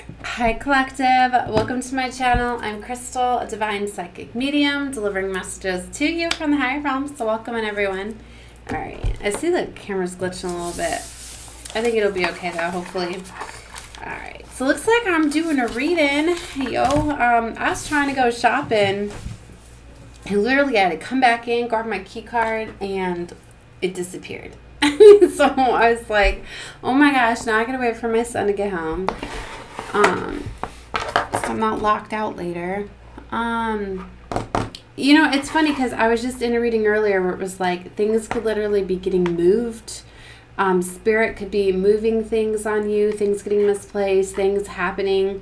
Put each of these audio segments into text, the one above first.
Hi Collective, welcome to my channel. I'm Crystal, a divine psychic medium, delivering messages to you from the higher realms. So welcome in everyone. Alright, I see the camera's glitching a little bit. I think it'll be okay though, hopefully. Alright, so looks like I'm doing a reading. I was trying to go shopping. I literally had to come back in, grab my key card, and it disappeared. So I was like, oh my gosh, now I gotta wait for my son to get home. So I'm not locked out later. It's funny because I was just in a reading earlier where it was like things could literally be getting moved. Spirit could be moving things on you, things getting misplaced, things happening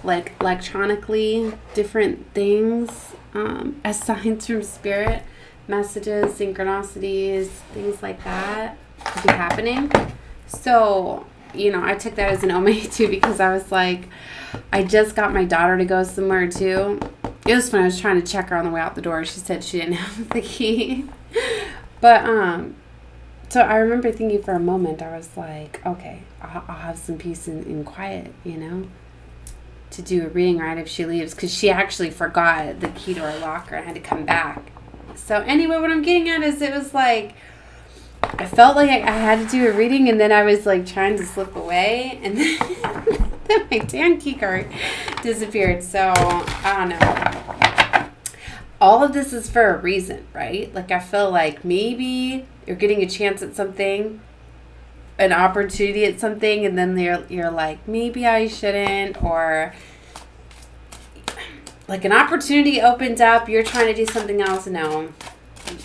like electronically, different things as signs from Spirit, messages, synchronicities, things like that could be happening. So I took that as an omen too because I was like, I just got my daughter to go somewhere too. It was fun. I was trying to check her on the way out the door. She said she didn't have the key. But, so I remember thinking for a moment, I was like, okay, I'll have some peace and quiet, to do a reading right if she leaves. Because she actually forgot the key to her locker and had to come back. So anyway, what I'm getting at is it was like, I felt like I had to do a reading, and then I was like trying to slip away, and then my damn key card disappeared. So I don't know. All of this is for a reason, right? Like I feel like maybe you're getting a chance at something, an opportunity at something, and then you're like, maybe I shouldn't, or like an opportunity opens up, you're trying to do something else. No.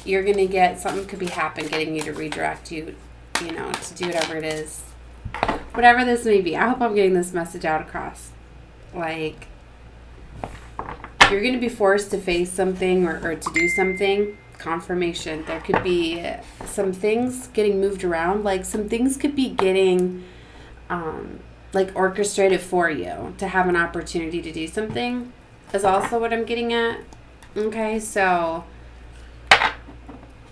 You're going to get, something could be getting you to redirect you, to do whatever it is. Whatever this may be. I hope I'm getting this message out across. Like, you're going to be forced to face something or to do something. Confirmation. There could be some things getting moved around. Like, some things could be getting, orchestrated for you to have an opportunity to do something. Is also what I'm getting at. Okay, so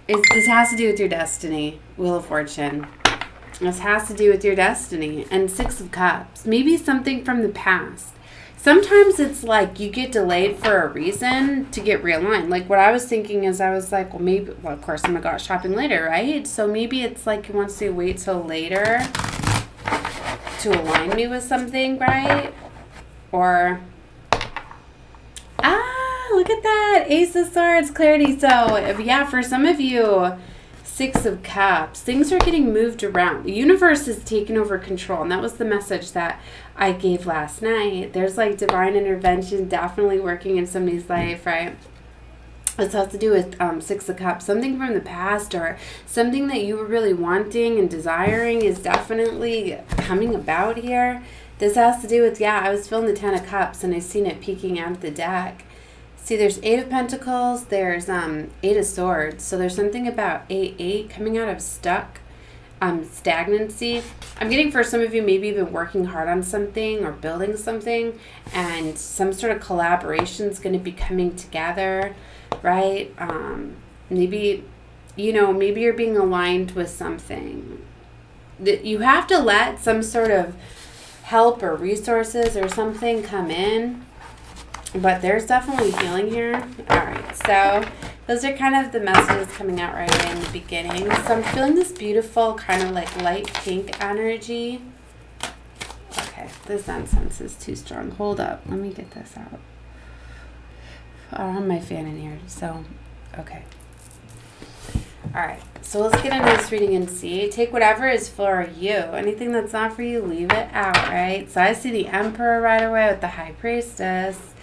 this has to do with your destiny, Wheel of Fortune. This has to do with your destiny. And Six of Cups. Maybe something from the past. Sometimes it's like you get delayed for a reason to get realigned. Like what I was thinking is I was like, well, of course I'm going to go out shopping later, right? So maybe it's like he wants to wait till later to align me with something, right? Or look at that. Ace of Swords, clarity. So, yeah, for some of you, Six of Cups, things are getting moved around. The universe is taking over control. And that was the message that I gave last night. There's like divine intervention definitely working in somebody's life, right? This has to do with Six of Cups. Something from the past or something that you were really wanting and desiring is definitely coming about here. This has to do with, I was feeling the Ten of Cups and I seen it peeking out of the deck. See, there's Eight of Pentacles, there's Eight of Swords. So there's something about 8 coming out of stagnancy. I'm getting for some of you, maybe you've been working hard on something or building something, and some sort of collaboration is going to be coming together, right? Maybe you're being aligned with something. That you have to let some sort of help or resources or something come in. But there's definitely healing here. All right, so those are kind of the messages coming out right in the beginning. So I'm feeling this beautiful kind of like light pink energy. Okay, this nonsense is too strong. Hold up. Let me get this out. I don't have my fan in here, so okay. All right, so let's get into this reading and see. Take whatever is for you. Anything that's not for you, leave it out, right? So I see the Emperor right away with the High Priestess.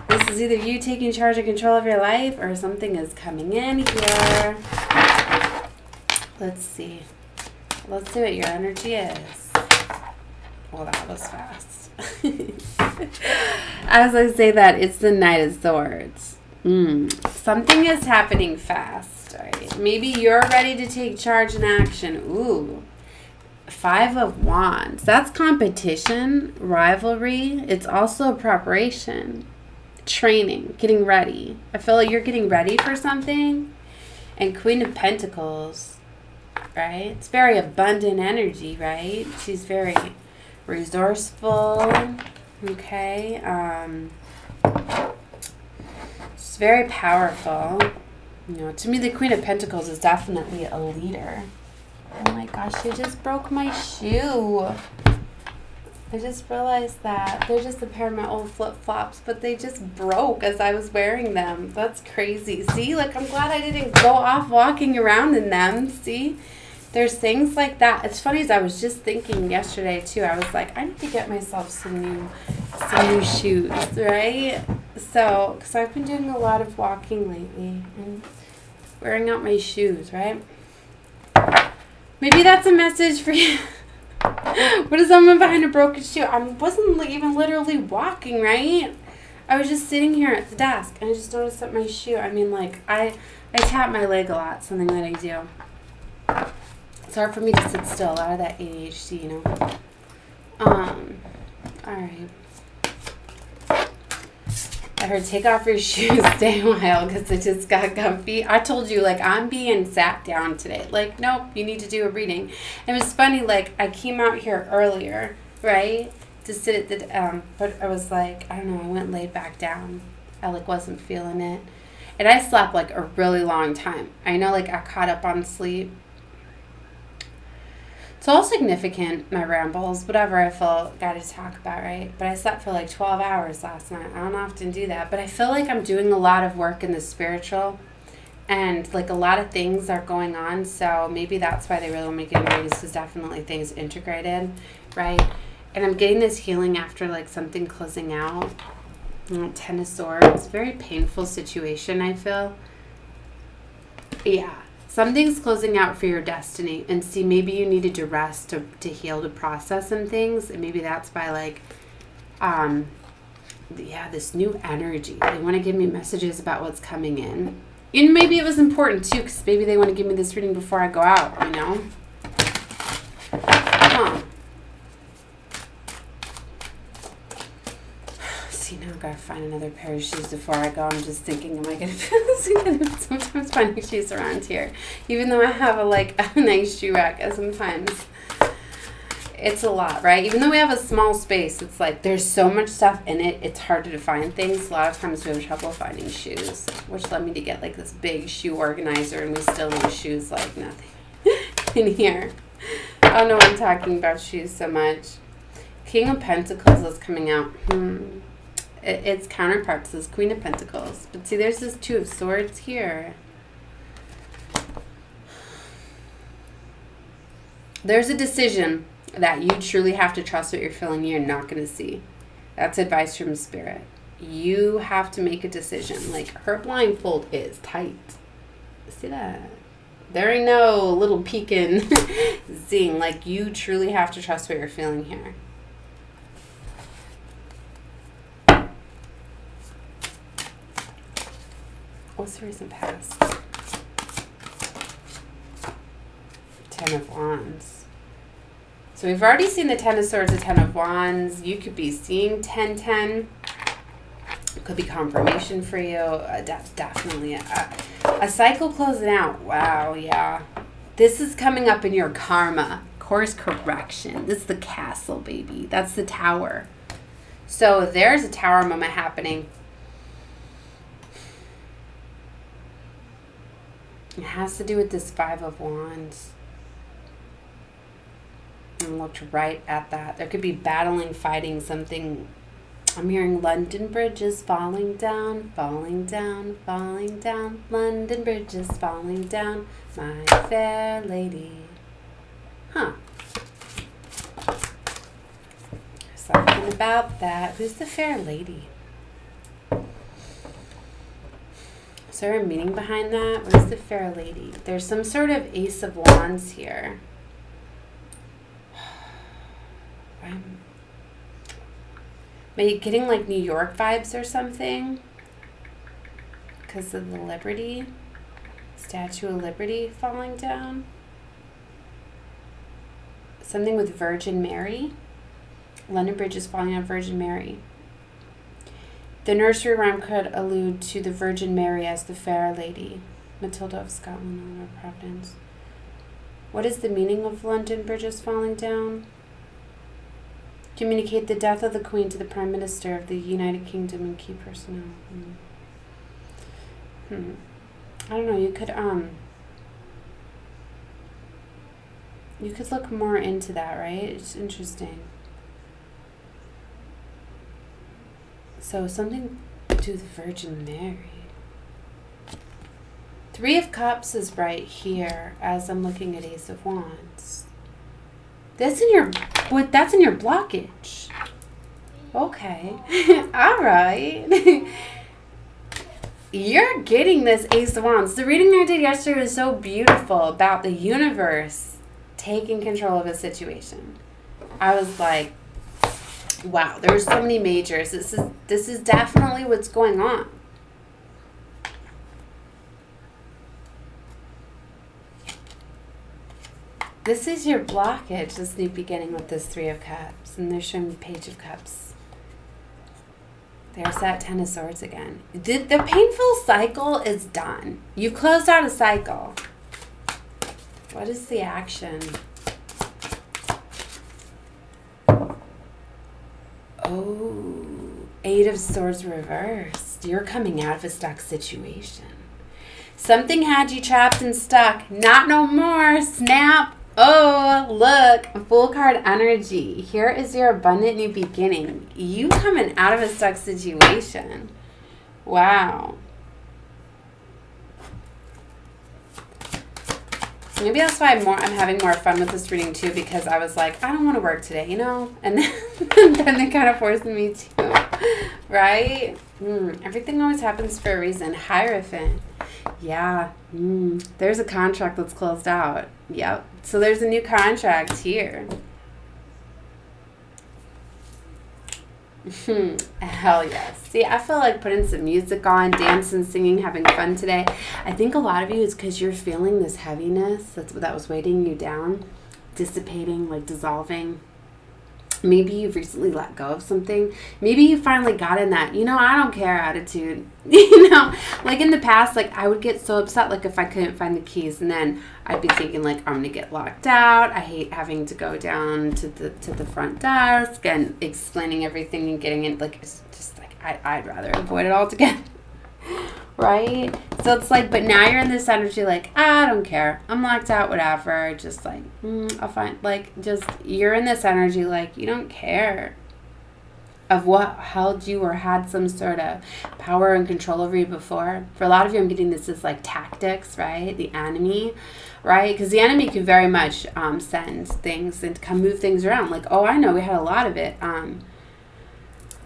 This is either you taking charge and control of your life or something is coming in here. Let's see. Let's see what your energy is. Well, that was fast. As I say that, it's the Knight of Swords. Something is happening fast. All right. Maybe you're ready to take charge and action. Ooh. Five of Wands. That's competition, rivalry. It's also preparation. Training, getting ready. I feel like you're getting ready for something. And Queen of Pentacles, right? It's very abundant energy, right? She's very resourceful, Okay. It's very powerful. You know, to me, the Queen of Pentacles is definitely a leader. Oh my gosh, they just broke my shoe. I just realized that. They're just a pair of my old flip-flops, but they just broke as I was wearing them. That's crazy. See, like, I'm glad I didn't go off walking around in them. See? There's things like that. It's funny, as I was just thinking yesterday, too. I was like, I need to get myself some new shoes, right? So, because I've been doing a lot of walking lately and wearing out my shoes, right? Maybe that's a message for you. What is someone behind a broken shoe? I wasn't even literally walking, right? I was just sitting here at the desk and I just noticed that my shoe, I mean, like, I tap my leg a lot, something that I do. It's hard for me to sit still, a lot of that ADHD, you know. Alright. I heard take off your shoes, stay a while, because it just got comfy. I told you, like, I'm being sat down today. Like, nope, you need to do a reading. It was funny, like, I came out here earlier, right, to sit at the, but I was like, I don't know, I went and laid back down. I, like, wasn't feeling it. And I slept, like, a really long time. I know, like, I caught up on sleep. It's all significant, my rambles, whatever I feel got to talk about, right? But I slept for like 12 hours last night. I don't often do that. But I feel like I'm doing a lot of work in the spiritual. And like a lot of things are going on. So maybe that's why they really want me getting ready. Because definitely things integrated, right? And I'm getting this healing after like something closing out. Ten of Swords. Very painful situation, I feel. Yeah. Something's closing out for your destiny. And see, maybe you needed to rest to heal, to process some things. And maybe that's by like, this new energy. They want to give me messages about what's coming in. And maybe it was important too, because maybe they want to give me this reading before I go out, you know? Now I've got to find another pair of shoes before I go. I'm just thinking, am I going to sometimes finding shoes around here, even though I have a nice shoe rack. Sometimes it's a lot, right? Even though we have a small space, it's like there's so much stuff in it. It's hard to find things. A lot of times we have trouble finding shoes, which led me to get like this big shoe organizer, and we still lose shoes like nothing in here. I don't know why I'm talking about shoes so much. King of Pentacles is coming out. Its counterpart says Queen of Pentacles. But see, there's this Two of Swords here. There's a decision that you truly have to trust what you're feeling. You're not going to see. That's advice from Spirit. You have to make a decision. Like, her blindfold is tight. See that? There ain't no little peeking zing. Like, you truly have to trust what you're feeling here. What's the recent past? Ten of Wands. So we've already seen the Ten of Swords, the Ten of Wands. You could be seeing 10-10. Could be confirmation for you. Definitely a cycle closing out. Wow, yeah. This is coming up in your karma. Course correction. This is the castle, baby. That's the tower. So there's a tower moment happening. It has to do with this Five of Wands. And looked right at that. There could be battling, fighting, something. I'm hearing London bridges falling down, falling down, falling down. London bridges falling down, my fair lady. Huh. Something about that. Who's the fair lady? Is there a meaning behind that? What is the fair lady? There's some sort of Ace of Wands here. Am I getting like New York vibes or something? Because of the Liberty? Statue of Liberty falling down? Something with Virgin Mary? London Bridge is falling on Virgin Mary. The nursery rhyme could allude to the Virgin Mary as the fair lady. Matilda of Scotland or Providence. What is the meaning of London bridges falling down? Communicate the death of the Queen to the Prime Minister of the United Kingdom and key personnel. I don't know, you could look more into that, right? It's interesting. So something to the Virgin Mary. 3 of Cups is right here as I'm looking at Ace of Wands. That's in your blockage. Okay. All right. You're getting this Ace of Wands. The reading I did yesterday was so beautiful about the universe taking control of a situation. I was like, wow, there's so many majors. This is definitely what's going on. This is your blockage, this new beginning with this 3 of Cups. And they're showing the Page of Cups. There's that 10 of Swords again. The painful cycle is done. You've closed out a cycle. What is the action? Oh, 8 of Swords reversed. You're coming out of a stuck situation. Something had you trapped and stuck. Not no more. Snap. Oh, look. Full card energy. Here is your abundant new beginning. You coming out of a stuck situation. Wow. Maybe that's why I'm having more fun with this reading too, because I was like, I don't want to work today, you know? And then they kind of forced me to, right? Everything always happens for a reason. Hierophant. Yeah. There's a contract that's closed out. Yep. So there's a new contract here. Hell yes. See, I feel like putting some music on, dancing, singing, having fun today. I think a lot of you is because you're feeling this heaviness that was weighting you down, dissipating, like dissolving. Maybe you've recently let go of something. Maybe you finally got in that, I don't care attitude. Like in the past, like I would get so upset, like if I couldn't find the keys, and then I'd be thinking like, I'm going to get locked out. I hate having to go down to the front desk and explaining everything and getting in. Like, it's just like, I'd rather avoid it altogether. Right? So it's like, but now you're in this energy like, I don't care. I'm locked out, whatever. Just like, I'll find, like, just, you're in this energy like, you don't care of what held you or had some sort of power and control over you before. For a lot of you, I'm getting this as like tactics, right? The enemy, right? Because the enemy can very much send things and come move things around. Like, oh, I know we had a lot of it.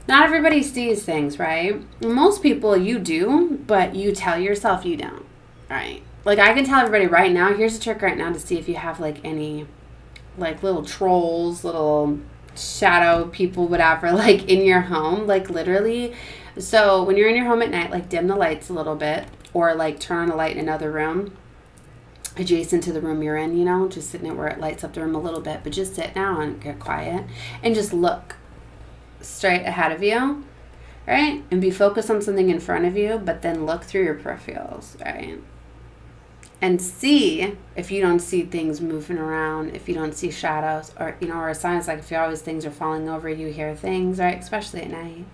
Not everybody sees things, right? Most people you do, but you tell yourself you don't, right? Like I can tell everybody right now, here's a trick right now to see if you have like any like little trolls, little shadow people, whatever, like in your home, like literally. So when you're in your home at night, like dim the lights a little bit or like turn on a light in another room adjacent to the room you're in, just sitting there where it lights up the room a little bit, but just sit down and get quiet and just look straight ahead of you, right? And be focused on something in front of you, but then look through your peripherals, right? And see if you don't see things moving around, if you don't see shadows, or or signs like if you always things are falling over you, hear things, right? Especially at night.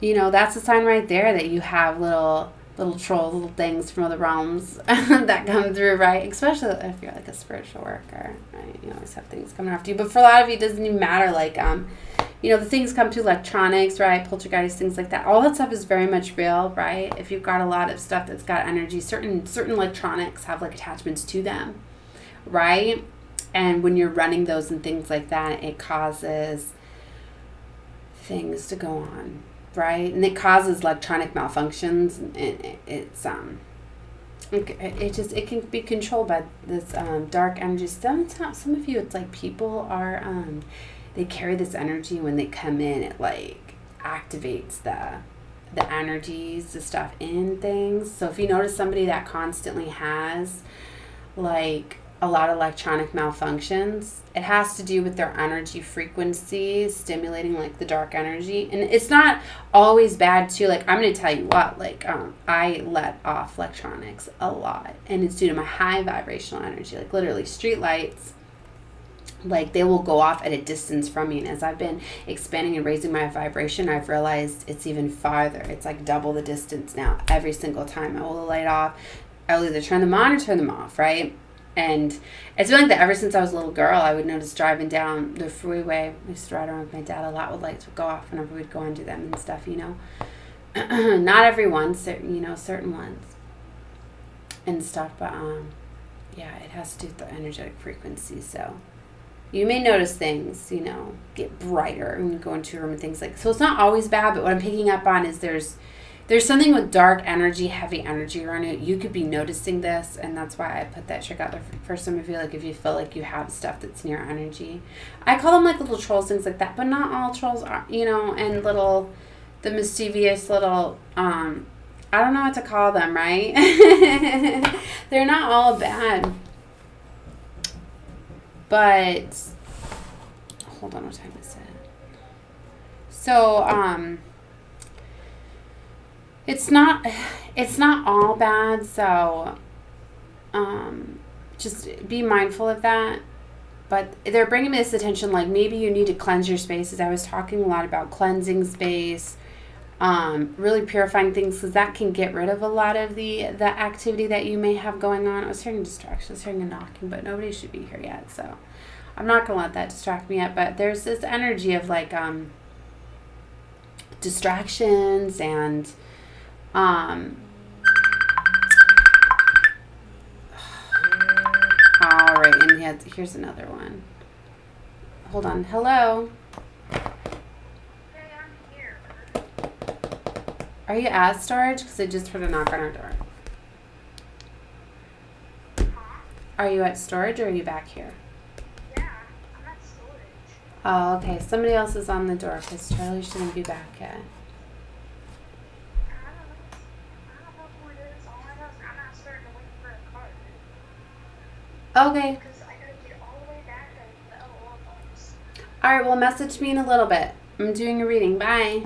That's a sign right there that you have little trolls, little things from other realms that come through, right? Especially if you're like a spiritual worker, right? You always have things coming after you. But for a lot of you, it doesn't even matter. Like, the things come to electronics, right? Poltergeist, things like that. All that stuff is very much real, right? If you've got a lot of stuff that's got energy, certain electronics have like attachments to them, right? And when you're running those and things like that, it causes things to go on, right? And it causes electronic malfunctions. And it can be controlled by this dark energy. Some of you, it's like people are they carry this energy. When they come in, it like activates the energies, the stuff in things. So if you notice somebody that constantly has like a lot of electronic malfunctions, it has to do with their energy frequency stimulating like the dark energy. And it's not always bad too. Like I'm going to tell you what, like I let off electronics a lot, and it's due to my high vibrational energy, like literally street lights, Like, they will go off at a distance from me. And as I've been expanding and raising my vibration, I've realized it's even farther. It's like double the distance now. Every single time I will light off, I'll either turn them on or turn them off, right? And it's been like that ever since I was a little girl. I would notice driving down the freeway. I used to ride around with my dad a lot. With lights would go off whenever we'd go under them and stuff, you know. Not every one, you know, certain ones and stuff. But, yeah, it has to do with the energetic frequency, so... You may notice things, you know, get brighter when you go into a room and things like that. So it's not always bad, but what I'm picking up on is there's something with dark energy, heavy energy around it. You could be noticing this, and that's why I put that trick out there for some of you. Like, if you feel like you have stuff that's near energy. I call them, like, little trolls, things like that. But not all trolls are, you know, and the mischievous little, I don't know what to call them, right? They're not all bad. But, hold on, what time is it? So, it's not all bad, so, just be mindful of that. But they're bringing me this attention, like, maybe you need to cleanse your spaces. I was talking a lot about cleansing space, really purifying things, because that can get rid of a lot of the activity that you may have going on. I was hearing distractions, I was hearing a knocking, but nobody should be here yet, so I'm not going to let that distract me yet. But there's this energy of, like, distractions and all right, and here's another one. Hold on. Hello. Are you at storage? Because I just heard a knock on our door. Are you at storage or are you back here? Yeah, I'm at storage. Oh, okay. Somebody else is on the door because Charlie shouldn't be back yet. I don't know who it is. All I know is I'm not starting to wait for a card. Okay. Because I gotta get all the way back to the LOL box. All right. Well, message me in a little bit. I'm doing a reading. Bye.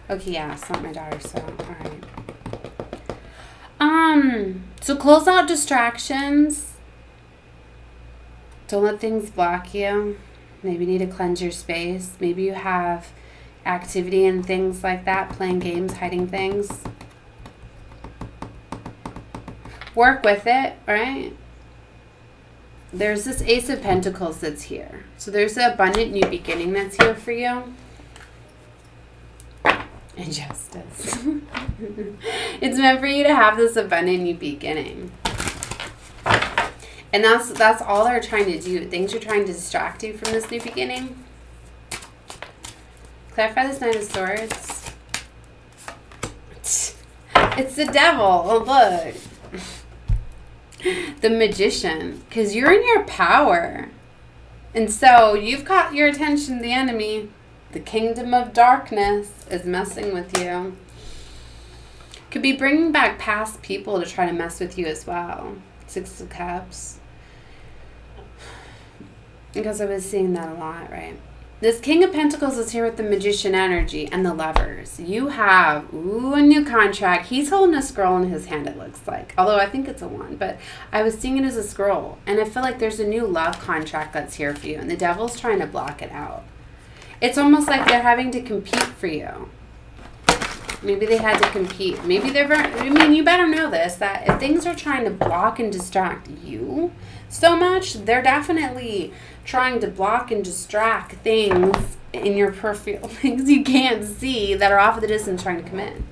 Okay, yeah, it's not my daughter, so, all right. So close out distractions. Don't let things block you. Maybe you need to cleanse your space. Maybe you have activity and things like that, playing games, hiding things. Work with it, right? There's this Ace of Pentacles that's here. So there's an abundant new beginning that's here for you. Injustice. It's meant for you to have this abundant new beginning. And that's all they're trying to do. Things are trying to distract you from this new beginning. Clarify this Knight of Swords. It's the devil. Oh, look. The Magician. Because you're in your power. And so you've caught your attention, the enemy. The kingdom of darkness is messing with you. Could be bringing back past people to try to mess with you as well. 6 of Cups. Because I was seeing that a lot, right? This King of Pentacles is here with the Magician energy and the Lovers. You have, a new contract. He's holding a scroll in his hand, it looks like. Although I think it's a wand, but I was seeing it as a scroll. And I feel like there's a new love contract that's here for you. And the devil's trying to block it out. It's almost like they're having to compete for you. Maybe they had to compete. Maybe you better know this, that if things are trying to block and distract you so much, they're definitely trying to block and distract things in your peripheral, things you can't see that are off of the distance trying to come in.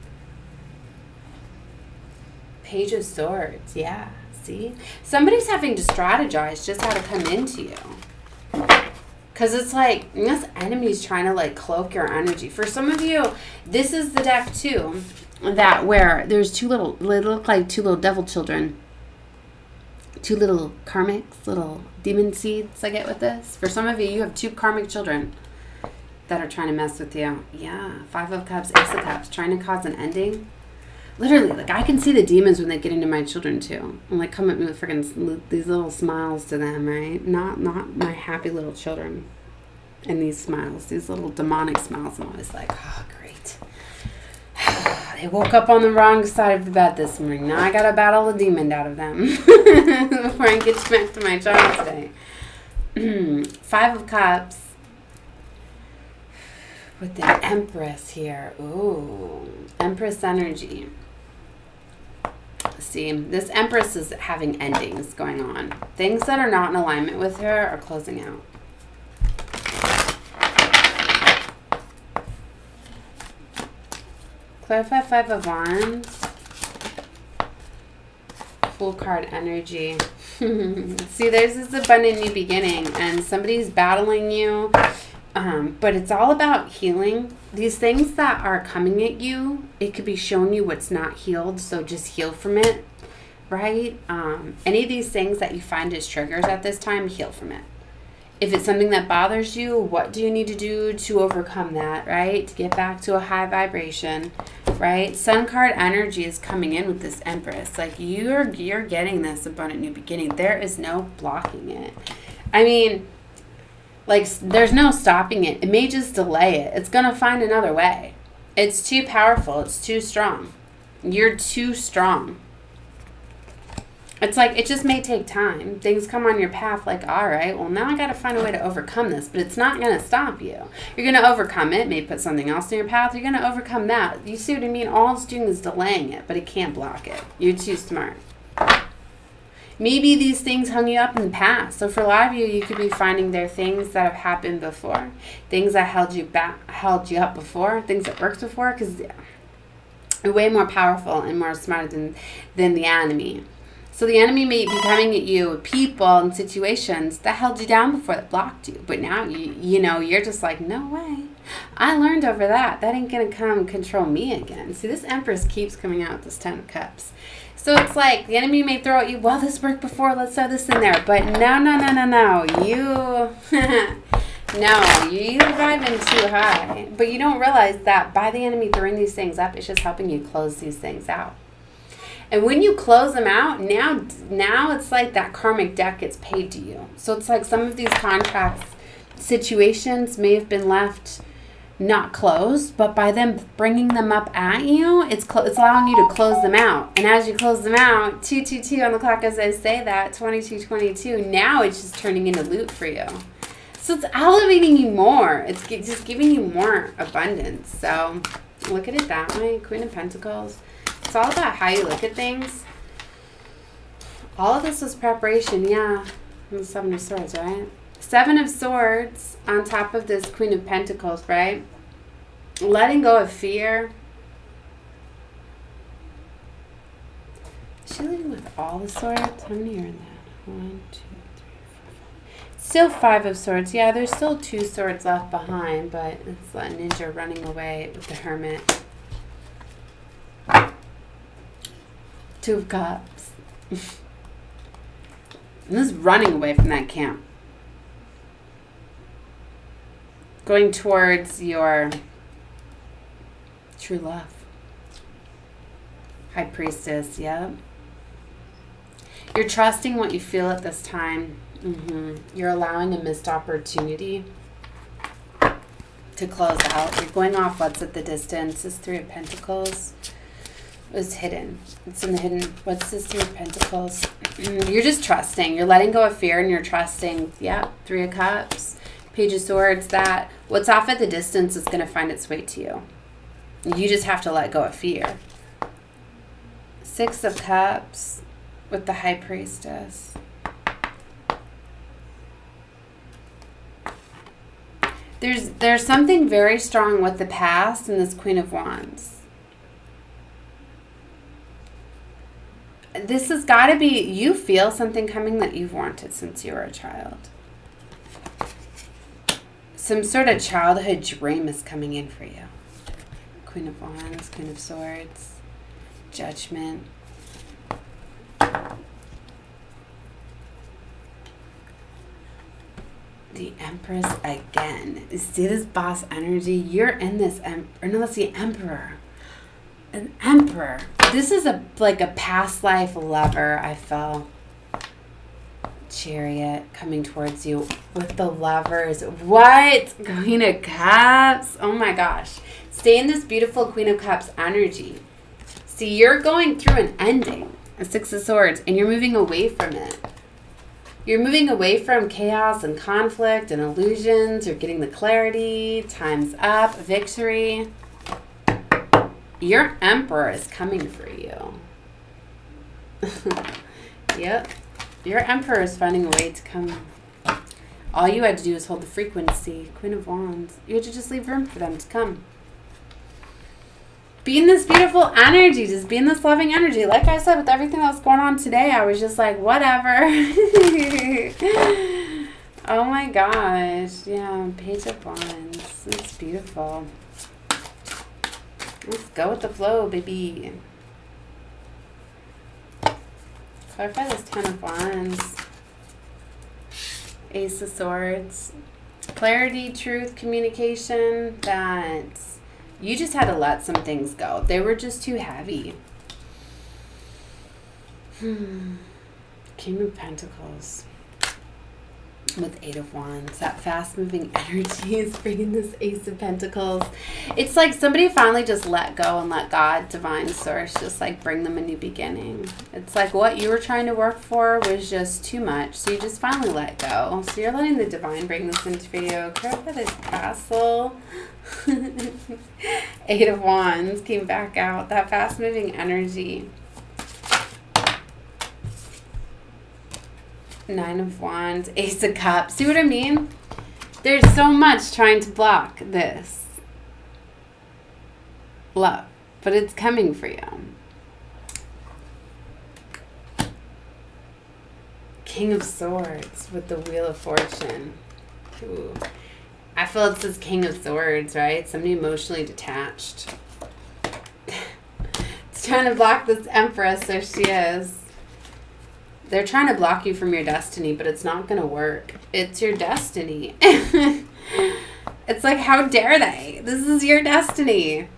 Page of Swords, yeah, see? Somebody's having to strategize just how to come into you. Because it's like, this enemy's trying to, like, cloak your energy. For some of you, this is the deck, too, that where there's they look like two little devil children. Two little karmics, little demon seeds I get with this. For some of you, you have 2 karmic children that are trying to mess with you. Yeah, 5 of Cups, Ace of Cups, trying to cause an ending. Literally, like, I can see the demons when they get into my children, too. And, like, come at me with freaking these little smiles to them, right? Not my happy little children. And these smiles, these little demonic smiles. I'm always like, oh, great. They woke up on the wrong side of the bed this morning. Now I got to battle the demon out of them before I get back to my child today. Five of Cups with the Empress here. Ooh, Empress energy. See, this Empress is having endings going on. Things that are not in alignment with her are closing out. Clarify Five of Wands. Full card energy. See, there's this abundant new beginning, and somebody's battling you. But it's all about healing. These things that are coming at you, it could be showing you what's not healed, so just heal from it, right? Any of these things that you find as triggers at this time, heal from it. If it's something that bothers you, what do you need to do to overcome that, right? To get back to a high vibration, right? Sun card energy is coming in with this Empress. Like, you're getting this abundant new beginning. There is no blocking it. I mean, like, there's no stopping it. It may just delay it. It's going to find another way. It's too powerful. It's too strong. You're too strong. It's like, it just may take time. Things come on your path like, all right, well, now I got to find a way to overcome this. But it's not going to stop you. You're going to overcome it. Maybe put something else in your path. You're going to overcome that. You see what I mean? All it's doing is delaying it, but it can't block it. You're too smart. Maybe these things hung you up in the past. So for a lot of you, you could be finding there things that have happened before, things that held you up before, things that worked before, because you're way more powerful and more smart than the enemy. So the enemy may be coming at you with people and situations that held you down before, that blocked you. But now, you're just like, no way. I learned over that. That ain't going to come control me again. See, this Empress keeps coming out with this Ten of Cups. So it's like the enemy may throw at you, well, this worked before, let's throw this in there. But no. You're driving too high. But you don't realize that by the enemy throwing these things up, it's just helping you close these things out. And when you close them out, now it's like that karmic debt gets paid to you. So it's like some of these contracts, situations may have been left not closed, but by them bringing them up at you, it's allowing you to close them out. And as you close them out, 222 on the clock as I say that, 2222, now it's just turning into loot for you. So it's elevating you more. It's just giving you more abundance. So look at it that way. Queen of Pentacles. It's all about how you look at things. All of this was preparation, yeah. And the Seven of Swords, right? Seven of Swords on top of this Queen of Pentacles, right? Letting go of fear. Is she leading with all the swords? How many are in that? 1, 2, 3, 4, 5. Still Five of Swords. Yeah, there's still 2 swords left behind, but it's a ninja running away with the Hermit. 2 of Cups. And this is running away from that camp. Going towards your true love. High Priestess, yeah. You're trusting what you feel at this time. You're allowing a missed opportunity to close out. You're going off what's at the distance. This 3 of Pentacles is hidden. It's in the hidden. What's this 3 of Pentacles? You're just trusting. You're letting go of fear and you're trusting. Yeah, 3 of Cups. Page of Swords, that what's off at the distance is going to find its way to you. You just have to let go of fear. 6 of Cups with the High Priestess. There's something very strong with the past and this Queen of Wands. This has got to be, you feel something coming that you've wanted since you were a child. Some sort of childhood dream is coming in for you. Queen of Wands, Queen of Swords, Judgment. The Empress again. See this boss energy? You're in this, no, that's the Emperor. An Emperor. This is like a past life lover, I felt. Chariot coming towards you with the Lovers. What? Queen of Cups. Oh my gosh. Stay in this beautiful Queen of Cups energy. See, you're going through an ending. A 6 of Swords. And you're moving away from it. You're moving away from chaos and conflict and illusions. You're getting the clarity. Time's up. Victory. Your emperor is coming for you. Yep. Your emperor is finding a way to come. All you had to do was hold the frequency. Queen of Wands. You had to just leave room for them to come. Be in this beautiful energy. Just be in this loving energy. Like I said, with everything that was going on today, I was just like, whatever. Oh my gosh. Yeah, Page of Wands. It's beautiful. Let's go with the flow, baby. Clarify this 10 of Wands. Ace of Swords. Clarity, truth, communication. That you just had to let some things go. They were just too heavy. King of Pentacles. With 8 of Wands. That fast-moving energy is bringing this Ace of Pentacles. It's like somebody finally just let go and let God, divine source, just like bring them a new beginning. It's like what you were trying to work for was just too much. So you just finally let go. So you're letting the divine bring this into for you. Clarify this Castle. 8 of Wands came back out. That fast-moving energy. 9 of Wands, Ace of Cups. See what I mean? There's so much trying to block this love, but it's coming for you. King of Swords with the Wheel of Fortune. Ooh. I feel it's this King of Swords, right? Somebody emotionally detached. It's trying to block this Empress, there she is. They're trying to block you from your destiny, but it's not going to work. It's your destiny. It's like, how dare they? This is your destiny.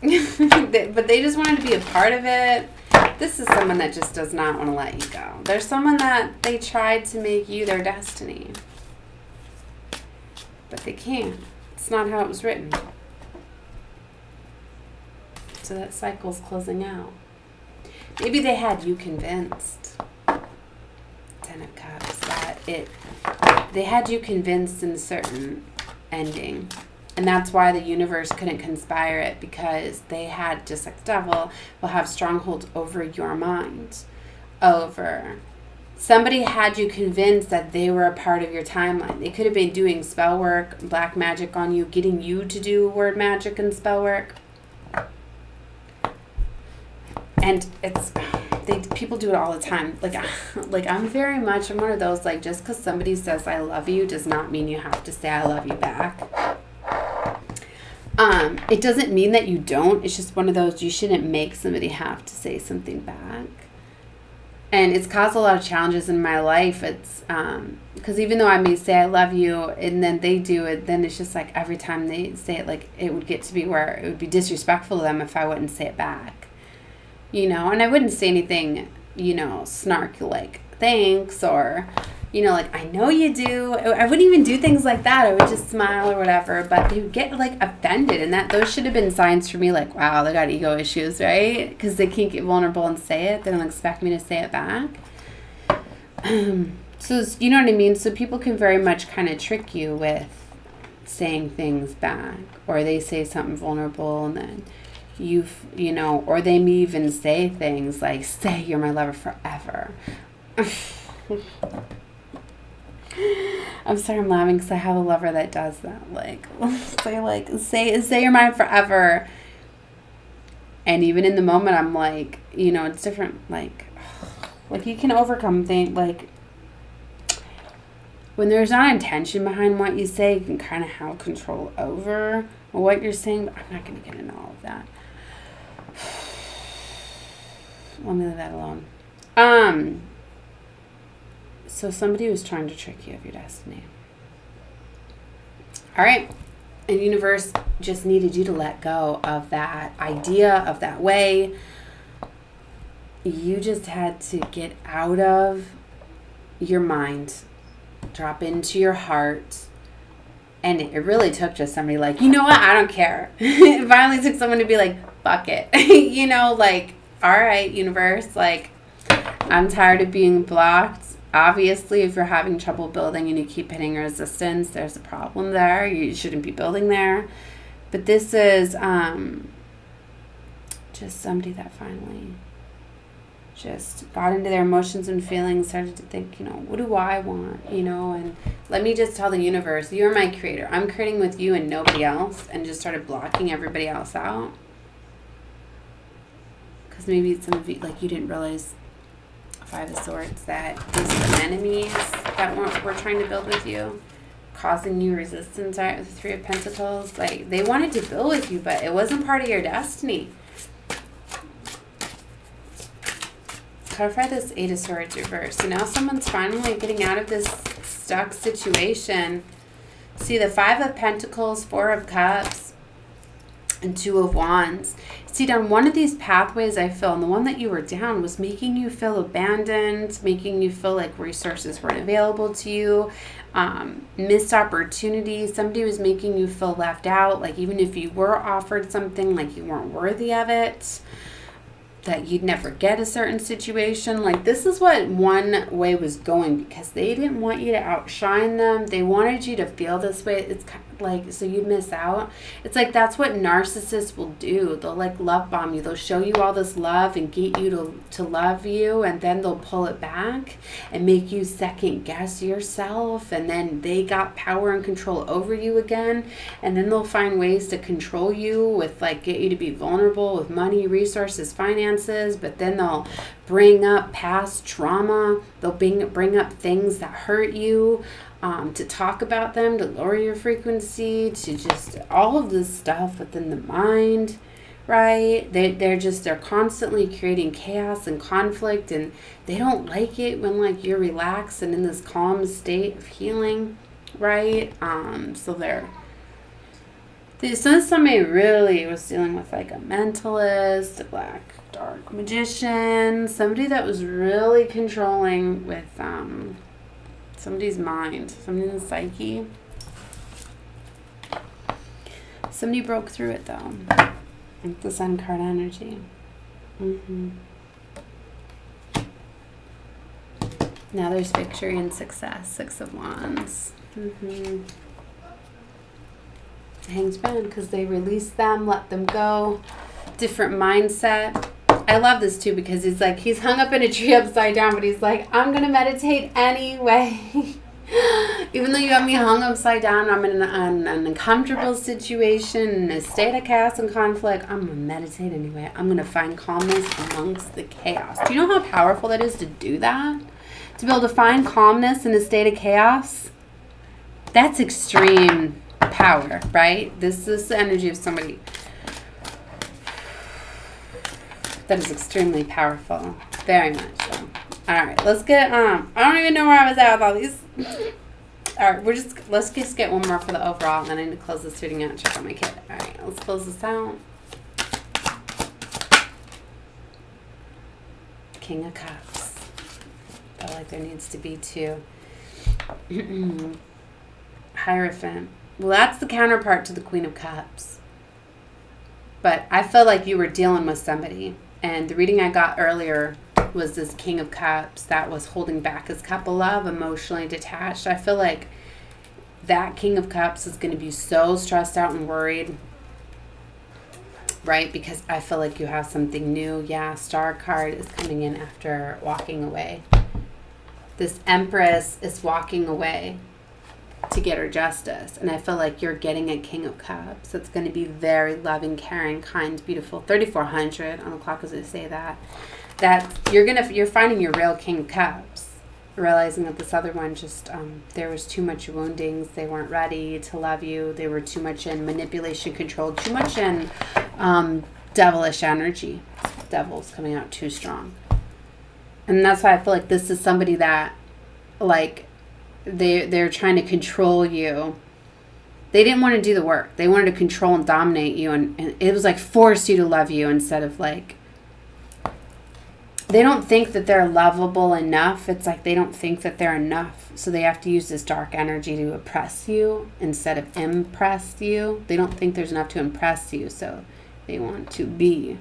But they just wanted to be a part of it. This is someone that just does not want to let you go. There's someone that they tried to make you their destiny. But they can't. It's not how it was written. So that cycle's closing out. Maybe they had you convinced. 10 of Cups, that they had you convinced in a certain ending, and that's why the universe couldn't conspire it, because they had, just like the devil will have strongholds over your mind. Somebody had you convinced that they were a part of your timeline. They could have been doing spell work, black magic on you, getting you to do word magic and spell work, and people do it all the time. Like I'm very much, I'm one of those, like, just because somebody says I love you does not mean you have to say I love you back. It doesn't mean that you don't. It's just one of those, you shouldn't make somebody have to say something back. And it's caused a lot of challenges in my life. It's because even though I may say I love you and then they do it, then it's just like every time they say it, like it would get to be where it would be disrespectful to them if I wouldn't say it back. You know, and I wouldn't say anything, you know, snarky like thanks or, you know, like I know you do. I wouldn't even do things like that. I would just smile or whatever. But they would get like offended, and those should have been signs for me, like, wow, they got ego issues, right? Because they can't get vulnerable and say it. They don't expect me to say it back. So you know what I mean. So people can very much kind of trick you with saying things back, or they say something vulnerable and then you know, or they may even say things like, say you're my lover forever. I'm sorry, I'm laughing because I have a lover that does that. Like, say you're mine forever. And even in the moment, I'm like, you know, it's different. Like you can overcome things. Like, when there's not intention behind what you say, you can kind of have control over what you're saying. But I'm not going to get into all of that. Let me leave that alone. So somebody was trying to trick you of your destiny. All right. And the universe just needed you to let go of that idea, of that way. You just had to get out of your mind, drop into your heart. And it really took just somebody like, you know what? I don't care. It finally took someone to be like, fuck it. You know, like, all right, universe, like, I'm tired of being blocked. Obviously, if you're having trouble building and you keep hitting resistance, there's a problem there. You shouldn't be building there. But this is just somebody that finally just got into their emotions and feelings, started to think, what do I want, and let me just tell the universe, you're my creator. I'm creating with you and nobody else, and just started blocking everybody else out. Because maybe some of you, you didn't realize, Five of Swords, that these are the enemies that were trying to build with you, causing you resistance, right, with the Three of Pentacles. They wanted to build with you, but it wasn't part of your destiny. Clarify this Eight of Swords reverse. So now someone's finally getting out of this stuck situation. See, the Five of Pentacles, Four of Cups, and Two of Wands. See, down one of these pathways, I feel, and the one that you were down was making you feel abandoned, making you feel like resources weren't available to you, missed opportunities. Somebody was making you feel left out, even if you were offered something, you weren't worthy of it, that you'd never get a certain situation. This is what one way was going, because they didn't want you to outshine them. They wanted you to feel this way. It's kind of so you'd miss out. It's that's what narcissists will do. They'll love bomb you. They'll show you all this love and get you to love you, and then they'll pull it back and make you second guess yourself, and then they got power and control over you again, and then they'll find ways to control you with get you to be vulnerable with money, resources, finances, but then they'll bring up past trauma. They'll bring up things that hurt you, to talk about them, to lower your frequency, to just all of this stuff within the mind, right? They're constantly creating chaos and conflict, and they don't like it when you're relaxed and in this calm state of healing, right? So somebody really was dealing with a mentalist, a black dark magician, somebody that was really controlling with somebody's mind, somebody's psyche. Somebody broke through it though. The Sun card energy. Now there's victory and success. Six of Wands. Hanged Man, because they released them, let them go. Different mindset. I love this too, because he's hung up in a tree upside down, but he's I'm going to meditate anyway. Even though you have me hung upside down, I'm in an uncomfortable situation, in a state of chaos and conflict. I'm going to meditate anyway. I'm going to find calmness amongst the chaos. Do you know how powerful that is to do that? To be able to find calmness in a state of chaos? That's extreme power, right? This is the energy of somebody that is extremely powerful. Very much so. Alright, let's get, I don't even know where I was at with all these. Alright, let's just get one more for the overall, and then I need to close this reading out and check on my kid. Alright, let's close this out. King of Cups. I feel like there needs to be two. Hierophant. Well, that's the counterpart to the Queen of Cups. But I feel like you were dealing with somebody. And the reading I got earlier was this King of Cups that was holding back his cup of love, emotionally detached. I feel like that King of Cups is going to be so stressed out and worried, right? Because I feel like you have something new. Yeah, Star card is coming in after walking away. This Empress is walking away to get her justice. And I feel like you're getting a King of Cups. It's going to be very loving, caring, kind, beautiful. 3400 on the clock as I say that. That you're finding your real King of Cups. Realizing that this other one just, there was too much woundings. They weren't ready to love you. They were too much in manipulation, control, too much in devilish energy. Devil's coming out too strong. And that's why I feel like this is somebody that, they're trying to control you. They didn't want to do the work. They wanted to control and dominate you, and it was force you to love you instead of they don't think that they're lovable enough. It's they don't think that they're enough. So they have to use this dark energy to oppress you instead of impress you. They don't think there's enough to impress you, so they want to be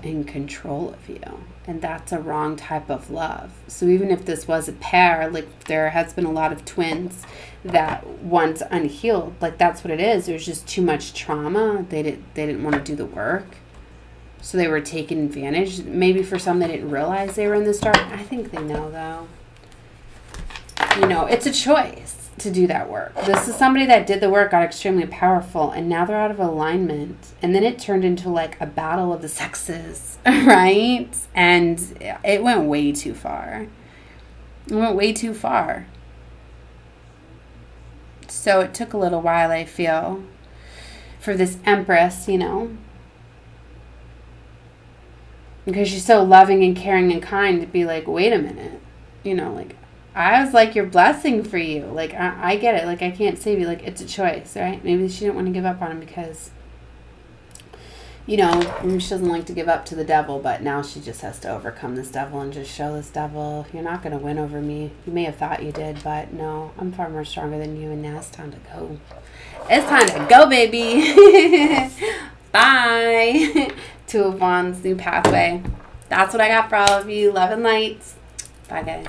in control of you. And that's a wrong type of love. So even if this was a pair, like there has been a lot of twins that one's unhealed, like that's what it is. There's just too much trauma. They didn't want to do the work. So they were taking advantage. Maybe for some they didn't realize they were in this dark. I think they know though. You know, it's a choice to do that work. This is somebody that did the work, got extremely powerful, and now they're out of alignment. And then it turned into like a battle of the sexes, right? And it went way too far. It went way too far. So it took a little while, I feel, for this Empress, you know, because she's so loving and caring and kind, to be like, wait a minute, you know, like, I was like your blessing for you. Like, I get it. Like, I can't save you. Like, it's a choice, right? Maybe she didn't want to give up on him because, you know, she doesn't like to give up to the devil, but now she just has to overcome this devil and just show this devil, you're not going to win over me. You may have thought you did, but no, I'm far more stronger than you, and now it's time to go. It's time to go, baby. Bye. Two of Wands, new pathway. That's what I got for all of you. Love and light. Bye, guys.